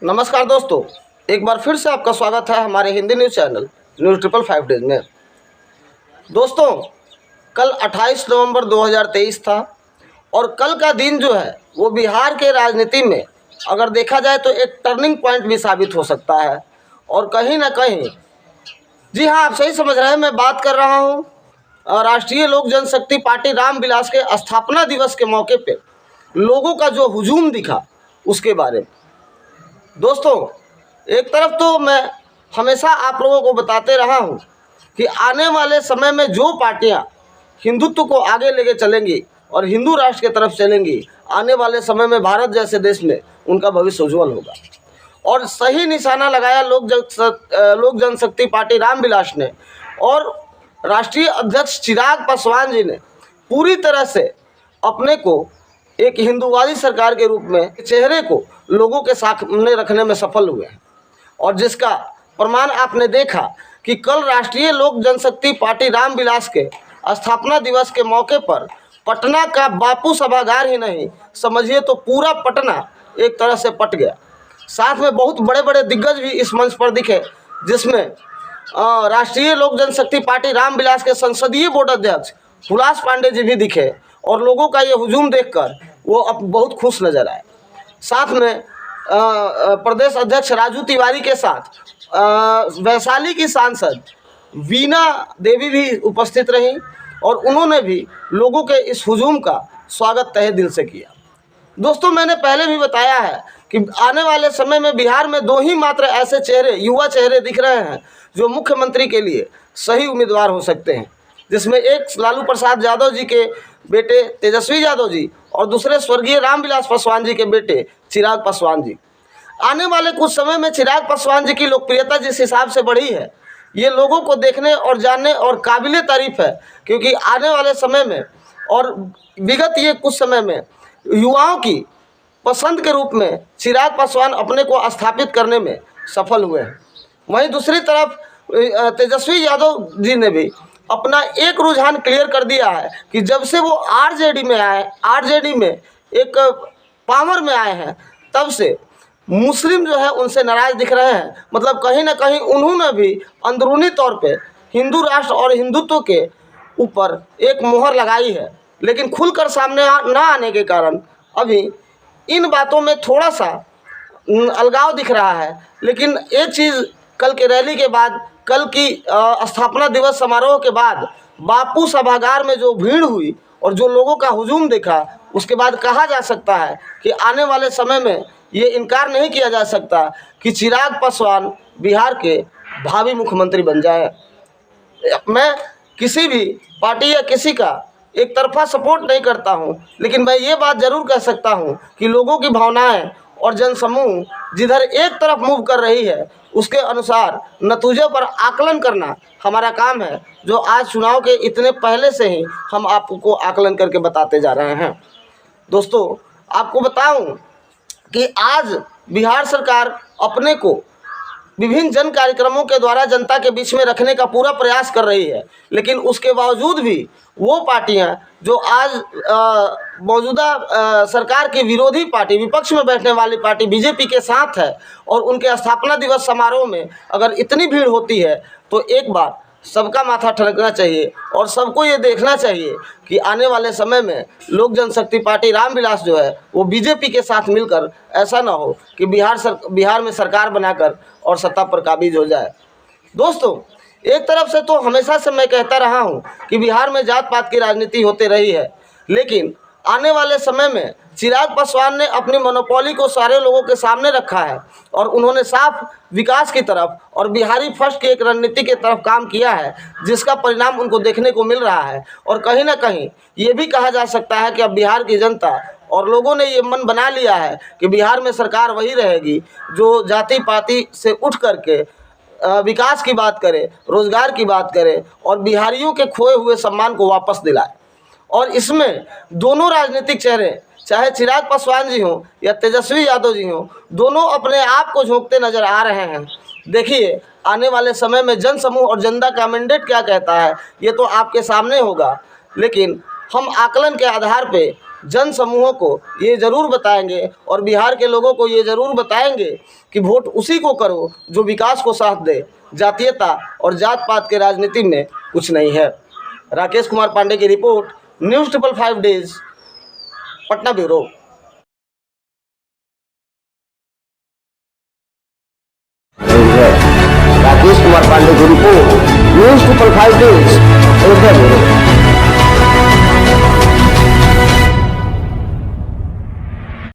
नमस्कार दोस्तों, एक बार फिर से आपका स्वागत है हमारे Hindi news channel news 555 days में। दोस्तों, कल 28 नवंबर 2023 था और कल का दिन जो है वो बिहार के राजनीति में अगर देखा जाए तो एक टर्निंग पॉइंट भी साबित हो सकता है। और कहीं ना कहीं, जी हाँ, आप सही समझ रहे हैं, मैं बात कर रहा हूँ राष्ट्रीय लोक जनशक्ति पार्टी रामविलास के स्थापना दिवस के मौके पे लोगों का जो हुजूम दिखा उसके बारे में। दोस्तों, एक तरफ तो मैं हमेशा आप लोगों को बताते रहा हूं कि आने वाले समय में जो पार्टियां हिंदुत्व को आगे लेके चलेंगी और हिंदू राष्ट्र की तरफ चलेंगी, आने वाले समय में भारत जैसे देश में उनका भविष्य उज्जवल होगा। और सही निशाना लगाया लोक जनशक्ति पार्टी रामविलास ने और राष्ट्रीय अध्यक्ष चिराग पासवान जी ने पूरी तरह से अपने को एक हिंदूवादी सरकार के रूप में चेहरे को लोगों के सामने रखने में सफल हुए हैं। और जिसका प्रमाण आपने देखा कि कल राष्ट्रीय लोक जनशक्ति पार्टी रामविलास के स्थापना दिवस के मौके पर पटना का बापू सभागार ही नहीं, समझिए तो पूरा पटना एक तरह से पट गया। साथ में बहुत बड़े बड़े दिग्गज भी इस मंच पर दिखे, जिसमें राष्ट्रीय लोक जनशक्ति पार्टी रामविलास के संसदीय बोर्ड अध्यक्ष हुलास पांडे जी भी दिखे और लोगों का ये हुजूम देखकर वो अब बहुत खुश नजर आए। साथ में प्रदेश अध्यक्ष राजू तिवारी के साथ वैशाली की सांसद वीना देवी भी उपस्थित रहीं और उन्होंने भी लोगों के इस हुजूम का स्वागत तहे दिल से किया। दोस्तों, मैंने पहले भी बताया है कि आने वाले समय में बिहार में दो ही मात्र ऐसे चेहरे, युवा चेहरे दिख रहे हैं जो मुख्यमंत्री के लिए सही उम्मीदवार हो सकते हैं, जिसमें एक लालू प्रसाद यादव जी के बेटे तेजस्वी यादव जी और दूसरे स्वर्गीय रामविलास पासवान जी के बेटे चिराग पासवान जी। आने वाले कुछ समय में चिराग पासवान जी की लोकप्रियता जिस हिसाब से बढ़ी है, ये लोगों को देखने और जानने और काबिले तारीफ है, क्योंकि आने वाले समय में और विगत ये कुछ समय में युवाओं की पसंद के रूप में चिराग पासवान अपने को स्थापित करने में सफल हुए हैं। वहीं दूसरी तरफ तेजस्वी यादव जी ने भी अपना एक रुझान क्लियर कर दिया है कि जब से वो आरजेडी में आए, आरजेडी में एक पावर में आए हैं, तब से मुस्लिम जो है उनसे नाराज़ दिख रहे हैं। मतलब कहीं ना कहीं उन्होंने भी अंदरूनी तौर पे हिंदू राष्ट्र और हिंदुत्व के ऊपर एक मोहर लगाई है, लेकिन खुलकर सामने ना आने के कारण अभी इन बातों में थोड़ा सा अलगाव दिख रहा है। लेकिन एक चीज़, कल के रैली के बाद, कल की स्थापना दिवस समारोह के बाद बापू सभागार में जो भीड़ हुई और जो लोगों का हुजूम देखा, उसके बाद कहा जा सकता है कि आने वाले समय में ये इनकार नहीं किया जा सकता कि चिराग पासवान बिहार के भावी मुख्यमंत्री बन जाए। मैं किसी भी पार्टी या किसी का एक तरफा सपोर्ट नहीं करता हूं, लेकिन मैं ये बात ज़रूर कह सकता हूं कि लोगों की भावनाएं और जनसमूह जिधर एक तरफ मूव कर रही है, उसके अनुसार नतीजों पर आकलन करना हमारा काम है, जो आज चुनाव के इतने पहले से ही हम आपको आकलन करके बताते जा रहे हैं। दोस्तों, आपको बताऊं कि आज बिहार सरकार अपने को विभिन्न जन कार्यक्रमों के द्वारा जनता के बीच में रखने का पूरा प्रयास कर रही है, लेकिन उसके बावजूद भी वो पार्टियां जो आज मौजूदा सरकार की विरोधी पार्टी, विपक्ष में बैठने वाली पार्टी बीजेपी के साथ है, और उनके स्थापना दिवस समारोह में अगर इतनी भीड़ होती है तो एक बार सबका माथा ठनकना चाहिए और सबको ये देखना चाहिए कि आने वाले समय में लोक जनशक्ति पार्टी रामविलास जो है वो बीजेपी के साथ मिलकर ऐसा ना हो कि बिहार में सरकार बनाकर और सत्ता पर काबिज हो जाए। दोस्तों, एक तरफ से तो हमेशा से मैं कहता रहा हूं कि बिहार में जात पात की राजनीति होती रही है, लेकिन आने वाले समय में चिराग पासवान ने अपनी मोनोपोली को सारे लोगों के सामने रखा है और उन्होंने साफ विकास की तरफ और बिहारी फर्स्ट की एक रणनीति की तरफ काम किया है, जिसका परिणाम उनको देखने को मिल रहा है। और कहीं ना कहीं ये भी कहा जा सकता है कि अब बिहार की जनता और लोगों ने ये मन बना लिया है कि बिहार में सरकार वही रहेगी जो जाति पाति से उठ करके विकास की बात करे, रोजगार की बात करे और बिहारियों के खोए हुए सम्मान को वापस दिलाए। और इसमें दोनों राजनीतिक चेहरे, चाहे चिराग पासवान जी हों या तेजस्वी यादव जी हों, दोनों अपने आप को झोंकते नजर आ रहे हैं। देखिए, आने वाले समय में जन समूह और जनता का मैंडेट क्या कहता है, ये तो आपके सामने होगा, लेकिन हम आकलन के आधार पे जन समूहों को ये ज़रूर बताएंगे और बिहार के लोगों को ये ज़रूर बताएंगे कि वोट उसी को करो जो विकास को साथ दे, जातीयता और जात पात के राजनीति में कुछ नहीं है। राकेश कुमार पांडे की रिपोर्ट, news 555 days, Patna bureau. Rakesh Kumar Pandey की रिपोर्ट, न्यूज़ 555 डेज, पटना ब्यूरो।